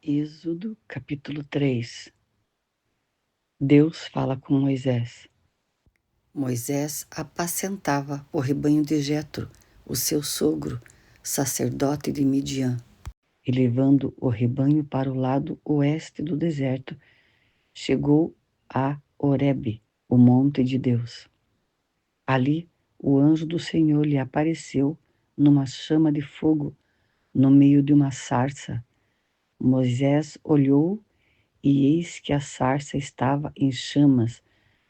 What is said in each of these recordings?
Êxodo capítulo 3. Deus fala com Moisés. Moisés apacentava o rebanho de Jetro, o seu sogro, sacerdote de Midian, e levando o rebanho para o lado oeste do deserto, chegou a Horebe, o monte de Deus. Ali, o anjo do Senhor lhe apareceu numa chama de fogo no meio de uma sarça. Moisés olhou e eis que a sarça estava em chamas,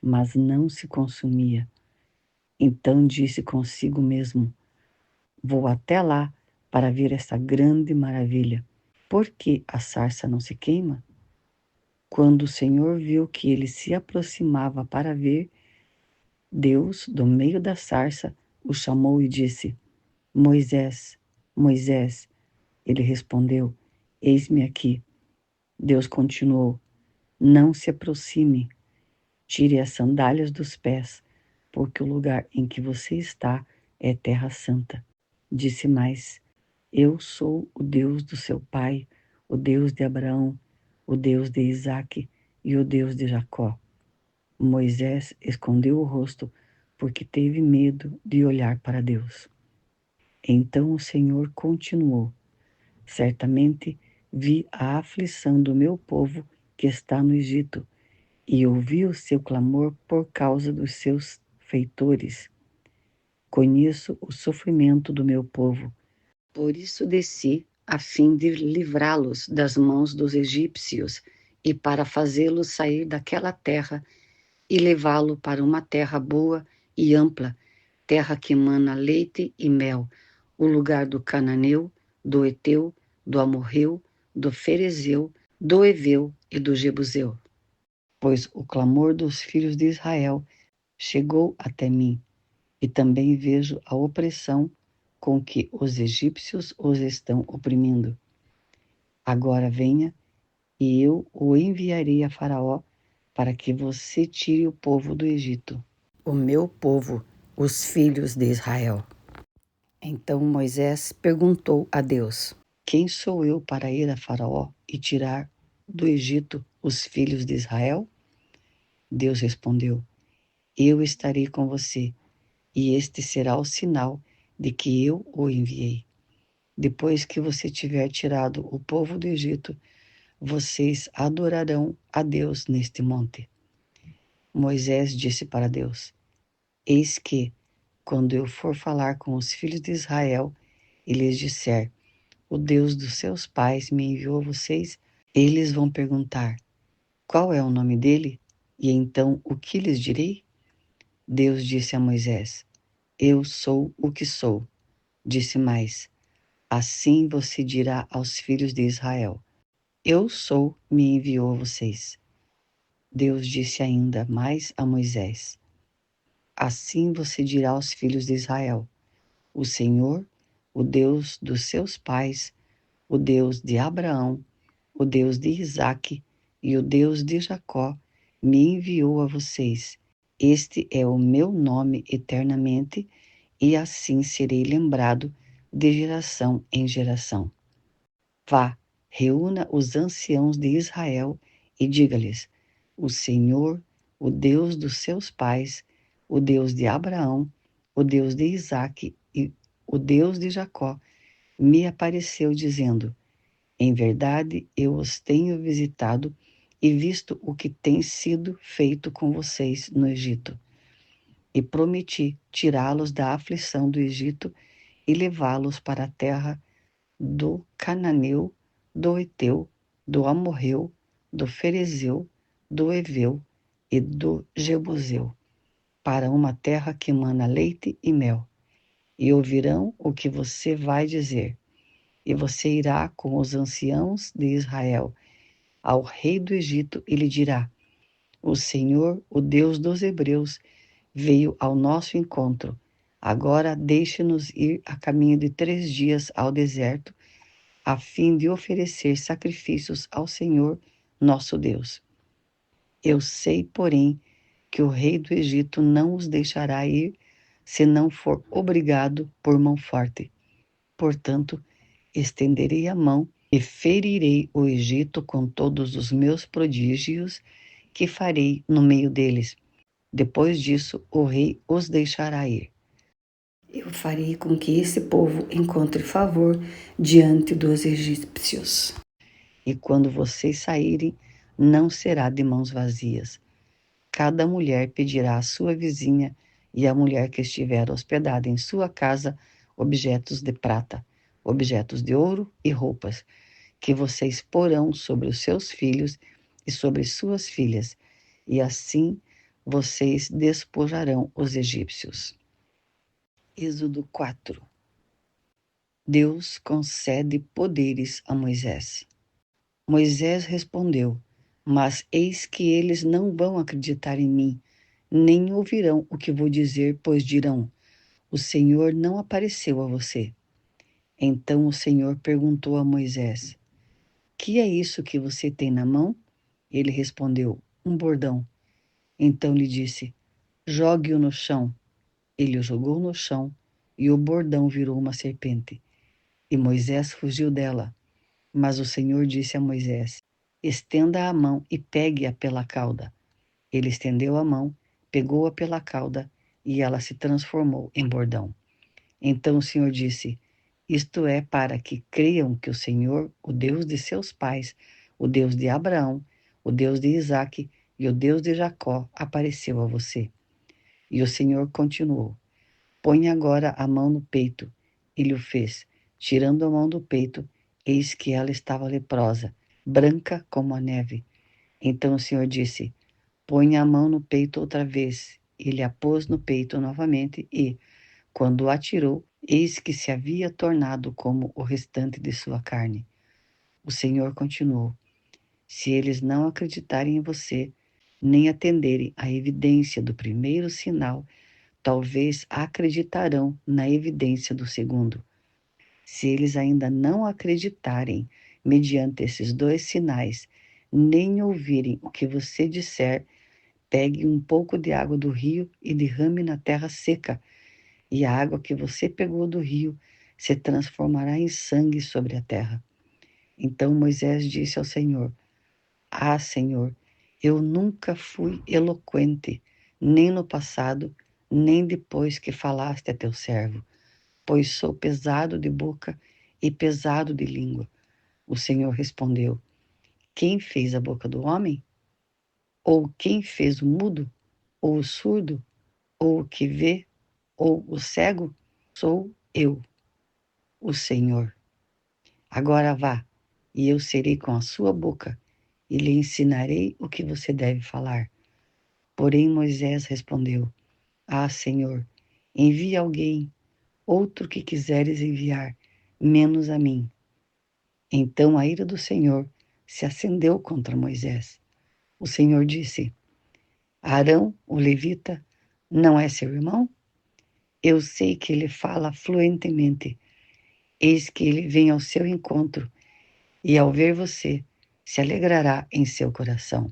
mas não se consumia. Então disse consigo mesmo: vou até lá para ver esta grande maravilha. Por que a sarça não se queima? Quando o Senhor viu que ele se aproximava para ver, Deus, do meio da sarça, o chamou e disse: Moisés, Moisés. Ele respondeu: eis-me aqui. Deus continuou: não se aproxime. Tire as sandálias dos pés, porque o lugar em que você está é terra santa. Disse mais: eu sou o Deus do seu pai, o Deus de Abraão, o Deus de Isaque e o Deus de Jacó. Moisés escondeu o rosto, porque teve medo de olhar para Deus. Então o Senhor continuou: certamente vi a aflição do meu povo que está no Egito, e ouvi o seu clamor por causa dos seus feitores. Conheço o sofrimento do meu povo, por isso desci a fim de livrá-los das mãos dos egípcios e para fazê-los sair daquela terra e levá-lo para uma terra boa e ampla, terra que mana leite e mel, o lugar do cananeu, do Eteu, do Amorreu, do Ferezeu, do Eveu e do Jebuseu. Pois o clamor dos filhos de Israel chegou até mim, e também vejo a opressão com que os egípcios os estão oprimindo. Agora venha, e eu o enviarei a Faraó, para que você tire o povo do Egito, o meu povo, os filhos de Israel. Então Moisés perguntou a Deus: quem sou eu para ir a Faraó e tirar do Egito os filhos de Israel? Deus respondeu: eu estarei com você, e este será o sinal de que eu o enviei. Depois que você tiver tirado o povo do Egito, vocês adorarão a Deus neste monte. Moisés disse para Deus: eis que, quando eu for falar com os filhos de Israel e lhes disser: o Deus dos seus pais me enviou a vocês, eles vão perguntar: qual é o nome dele? E então o que lhes direi? Deus disse a Moisés: eu sou o que sou. Disse mais: assim você dirá aos filhos de Israel: eu sou, me enviou a vocês. Deus disse ainda mais a Moisés: assim você dirá aos filhos de Israel: o Senhor, o Deus dos seus pais, o Deus de Abraão, o Deus de Isaque e o Deus de Jacó, me enviou a vocês. Este é o meu nome eternamente, e assim serei lembrado de geração em geração. Vá, reúna os anciãos de Israel e diga-lhes: o Senhor, o Deus dos seus pais, o Deus de Abraão, o Deus de Isaque e o Deus de Jacó, me apareceu dizendo: em verdade eu os tenho visitado e visto o que tem sido feito com vocês no Egito. E prometi tirá-los da aflição do Egito e levá-los para a terra do Cananeu, do Eteu, do Amorreu, do Ferezeu, do Eveu e do Jebuseu, para uma terra que mana leite e mel. E ouvirão o que você vai dizer. E você irá com os anciãos de Israel ao rei do Egito e lhe dirá: o Senhor, o Deus dos hebreus, veio ao nosso encontro. Agora deixe-nos ir a caminho de 3 dias ao deserto, a fim de oferecer sacrifícios ao Senhor, nosso Deus. Eu sei, porém, que o rei do Egito não os deixará ir se não for obrigado por mão forte. Portanto, estenderei a mão e ferirei o Egito com todos os meus prodígios que farei no meio deles. Depois disso, o rei os deixará ir. Eu farei com que esse povo encontre favor diante dos egípcios. E quando vocês saírem, não será de mãos vazias. Cada mulher pedirá à sua vizinha e à mulher que estiver hospedada em sua casa objetos de prata, objetos de ouro e roupas, que vocês porão sobre os seus filhos e sobre suas filhas, e assim vocês despojarão os egípcios. Êxodo 4. Deus concede poderes a Moisés. Moisés respondeu: Mas eis que eles não vão acreditar em mim, nem ouvirão o que vou dizer, pois dirão: O Senhor não apareceu a você. Então o Senhor perguntou a Moisés: Que é isso que você tem na mão? Ele respondeu: Um bordão. Então lhe disse: Jogue-o no chão. Ele o jogou no chão e o bordão virou uma serpente. E Moisés fugiu dela. Mas o Senhor disse a Moisés: Estenda a mão e pegue-a pela cauda. Ele estendeu a mão, pegou-a pela cauda e ela se transformou em bordão. Então o Senhor disse: Isto é para que creiam que o Senhor, o Deus de seus pais, o Deus de Abraão, o Deus de Isaque e o Deus de Jacó, apareceu a você. E o Senhor continuou: Põe agora a mão no peito. Ele o fez. Tirando a mão do peito, eis que ela estava leprosa, branca como a neve. Então o Senhor disse: Põe a mão no peito outra vez. Ele a pôs no peito novamente e, quando a tirou, eis que se havia tornado como o restante de sua carne. O Senhor continuou: Se eles não acreditarem em você, nem atenderem à evidência do primeiro sinal, talvez acreditarão na evidência do segundo. Se eles ainda não acreditarem mediante esses dois sinais, nem ouvirem o que você disser, pegue um pouco de água do rio e derrame na terra seca, e a água que você pegou do rio se transformará em sangue sobre a terra. Então Moisés disse ao Senhor: Ah, Senhor, eu nunca fui eloquente, nem no passado, nem depois que falaste a teu servo, pois sou pesado de boca e pesado de língua. O Senhor respondeu: Quem fez a boca do homem? Ou quem fez o mudo? Ou o surdo? Ou o que vê? Ou o cego? Sou eu, o Senhor. Agora vá, e eu serei com a sua boca, e lhe ensinarei o que você deve falar. Porém Moisés respondeu: Ah, Senhor, envia alguém, outro que quiseres enviar, menos a mim. Então a ira do Senhor se acendeu contra Moisés. O Senhor disse: Arão, o levita, não é seu irmão? Eu sei que ele fala fluentemente. Eis que ele vem ao seu encontro, e ao ver você, se alegrará em seu coração.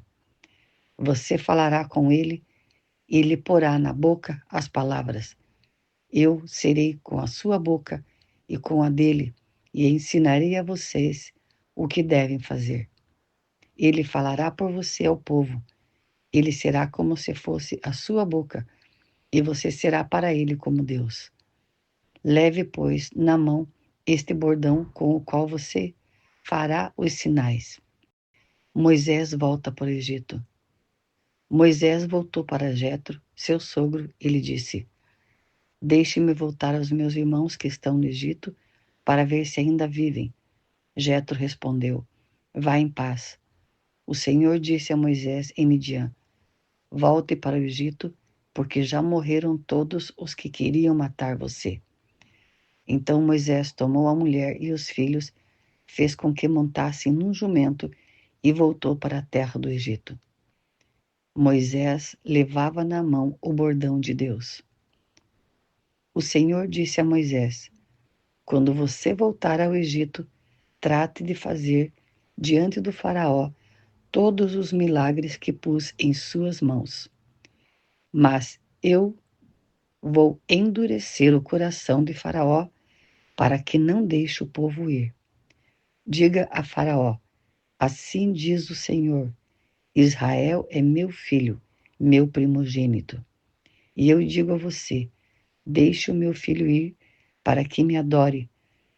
Você falará com ele e lhe porá na boca as palavras. Eu serei com a sua boca e com a dele, e ensinarei a vocês o que devem fazer. Ele falará por você ao povo. Ele será como se fosse a sua boca, e você será para ele como Deus. Leve, pois, na mão este bordão com o qual você fará os sinais. Moisés volta para o Egito. Moisés voltou para Jetro, seu sogro, e lhe disse: Deixe-me voltar aos meus irmãos que estão no Egito, para ver se ainda vivem. Jetro respondeu: Vá em paz. O Senhor disse a Moisés em Midian: Volte para o Egito, porque já morreram todos os que queriam matar você. Então Moisés tomou a mulher e os filhos, fez com que montassem num jumento e voltou para a terra do Egito. Moisés levava na mão o bordão de Deus. O Senhor disse a Moisés: Quando você voltar ao Egito, trate de fazer diante do Faraó todos os milagres que pus em suas mãos. Mas eu vou endurecer o coração de Faraó para que não deixe o povo ir. Diga a Faraó: assim diz o Senhor: Israel é meu filho, meu primogênito. E eu digo a você: deixe o meu filho ir para que me adore.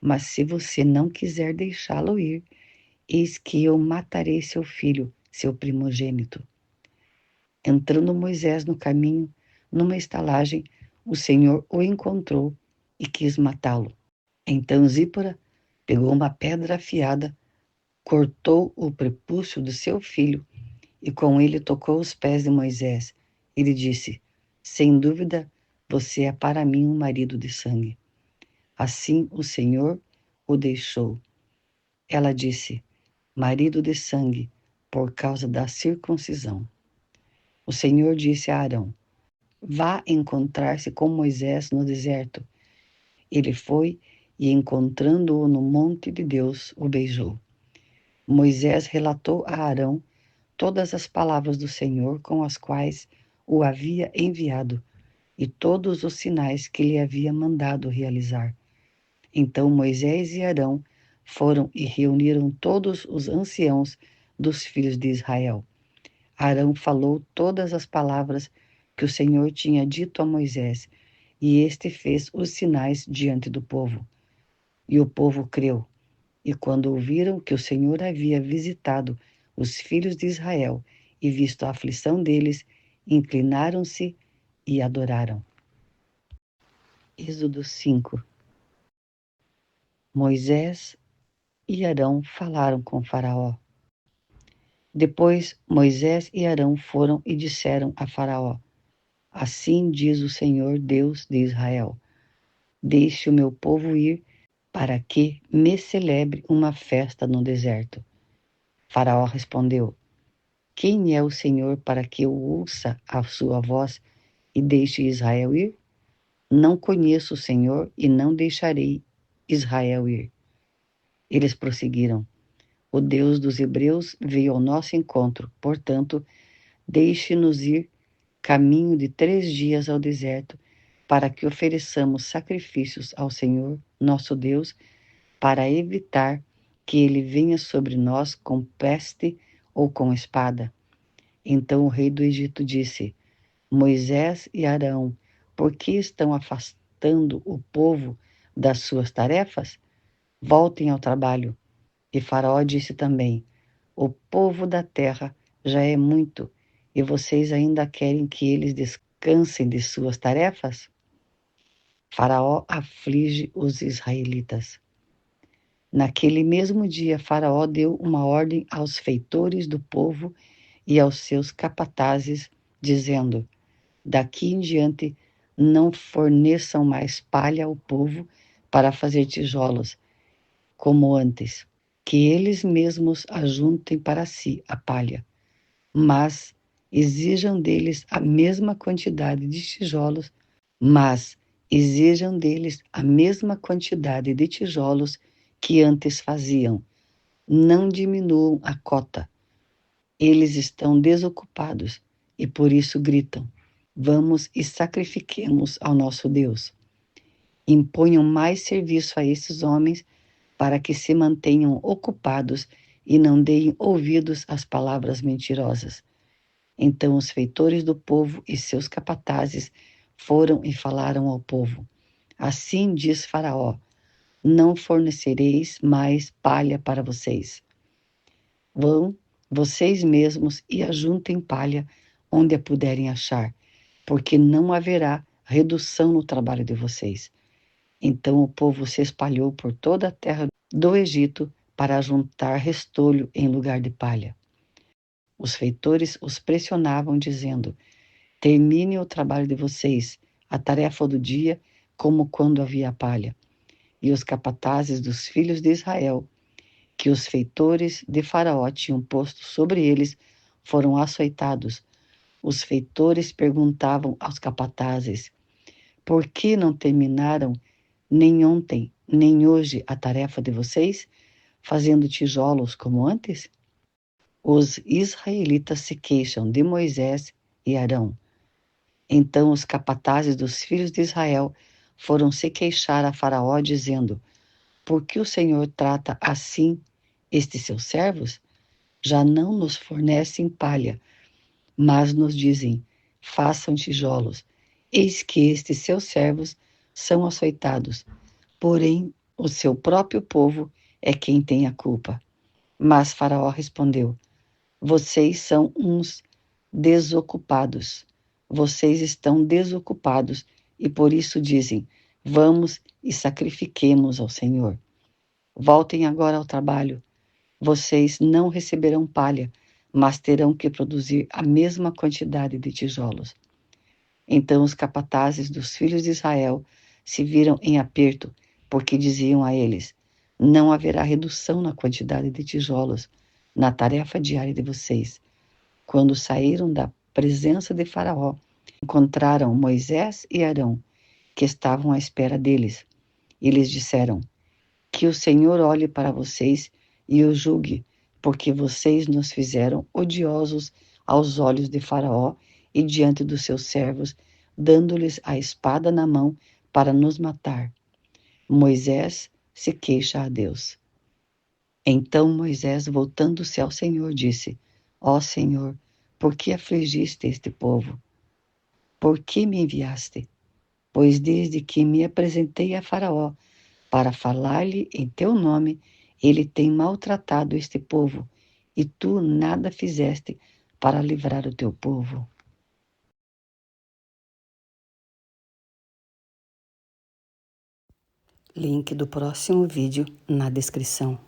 Mas se você não quiser deixá-lo ir, eis que eu matarei seu filho, seu primogênito. Entrando Moisés no caminho, numa estalagem, o Senhor o encontrou e quis matá-lo. Então Zípora pegou uma pedra afiada, cortou o prepúcio do seu filho e com ele tocou os pés de Moisés. Ele disse: sem dúvida, você é para mim um marido de sangue. Assim o Senhor o deixou. Ela disse: marido de sangue, por causa da circuncisão. O Senhor disse a Arão: vá encontrar-se com Moisés no deserto. Ele foi e, encontrando-o no monte de Deus, o beijou. Moisés relatou a Arão todas as palavras do Senhor com as quais o havia enviado e todos os sinais que lhe havia mandado realizar. Então Moisés e Arão foram e reuniram todos os anciãos dos filhos de Israel. Arão falou todas as palavras que o Senhor tinha dito a Moisés, e este fez os sinais diante do povo. E o povo creu. E quando ouviram que o Senhor havia visitado os filhos de Israel e visto a aflição deles, inclinaram-se e adoraram. Êxodo 5. Moisés e Arão falaram com Faraó. Depois Moisés e Arão foram e disseram a Faraó: assim diz o Senhor Deus de Israel: deixe o meu povo ir para que me celebre uma festa no deserto. Faraó respondeu: quem é o Senhor para que eu ouça a sua voz e deixe Israel ir? Não conheço o Senhor e não deixarei Israel ir. Eles prosseguiram: o Deus dos Hebreus veio ao nosso encontro, portanto, deixe-nos ir caminho de 3 dias ao deserto, para que ofereçamos sacrifícios ao Senhor, nosso Deus, para evitar que ele venha sobre nós com peste ou com espada. Então o rei do Egito disse: Moisés e Arão, por que estão afastando o povo das suas tarefas? Voltem ao trabalho. E Faraó disse também: o povo da terra já é muito, e vocês ainda querem que eles descansem de suas tarefas? Faraó aflige os israelitas. Naquele mesmo dia, Faraó deu uma ordem aos feitores do povo e aos seus capatazes, dizendo: daqui em diante não forneçam mais palha ao povo para fazer tijolos, como antes, que eles mesmos ajuntem para si a palha, mas exijam deles a mesma quantidade de tijolos, mas exijam deles a mesma quantidade de tijolos que antes faziam. Não diminuam a cota. Eles estão desocupados e por isso gritam: vamos e sacrifiquemos ao nosso Deus. Imponham mais serviço a esses homens para que se mantenham ocupados e não deem ouvidos às palavras mentirosas. Então os feitores do povo e seus capatazes foram e falaram ao povo: assim diz Faraó: não fornecereis mais palha para vocês. Vão vocês mesmos e ajuntem palha onde a puderem achar, porque não haverá redução no trabalho de vocês. Então o povo se espalhou por toda a terra do Egito para juntar restolho em lugar de palha. Os feitores os pressionavam, dizendo: terminem o trabalho de vocês, a tarefa do dia, como quando havia palha. E os capatazes dos filhos de Israel, que os feitores de Faraó tinham posto sobre eles, foram açoitados. Os feitores perguntavam aos capatazes: por que não terminaram nem ontem, nem hoje a tarefa de vocês, fazendo tijolos como antes? Os israelitas se queixam de Moisés e Arão. Então os capatazes dos filhos de Israel foram se queixar a Faraó, dizendo: por que o Senhor trata assim Estes seus servos já não nos fornecem palha, mas nos dizem: façam tijolos. Eis que estes seus servos são açoitados, porém o seu próprio povo é quem tem a culpa. Mas Faraó respondeu: vocês são uns desocupados. Vocês estão desocupados e por isso dizem: vamos e sacrifiquemos ao Senhor. Voltem agora ao trabalho. Vocês não receberão palha, mas terão que produzir a mesma quantidade de tijolos. Então os capatazes dos filhos de Israel se viram em aperto, porque diziam a eles: não haverá redução na quantidade de tijolos na tarefa diária de vocês. Quando saíram da presença de Faraó, encontraram Moisés e Arão, que estavam à espera deles, e lhes disseram: que o Senhor olhe para vocês e os julgue, porque vocês nos fizeram odiosos aos olhos de Faraó e diante dos seus servos, dando-lhes a espada na mão para nos matar. Moisés se queixa a Deus. Então Moisés, voltando-se ao Senhor, disse: ó Senhor, por que afligiste este povo? Por que me enviaste? Pois desde que me apresentei a Faraó para falar-lhe em teu nome, ele tem maltratado este povo, e tu nada fizeste para livrar o teu povo. Link do próximo vídeo na descrição.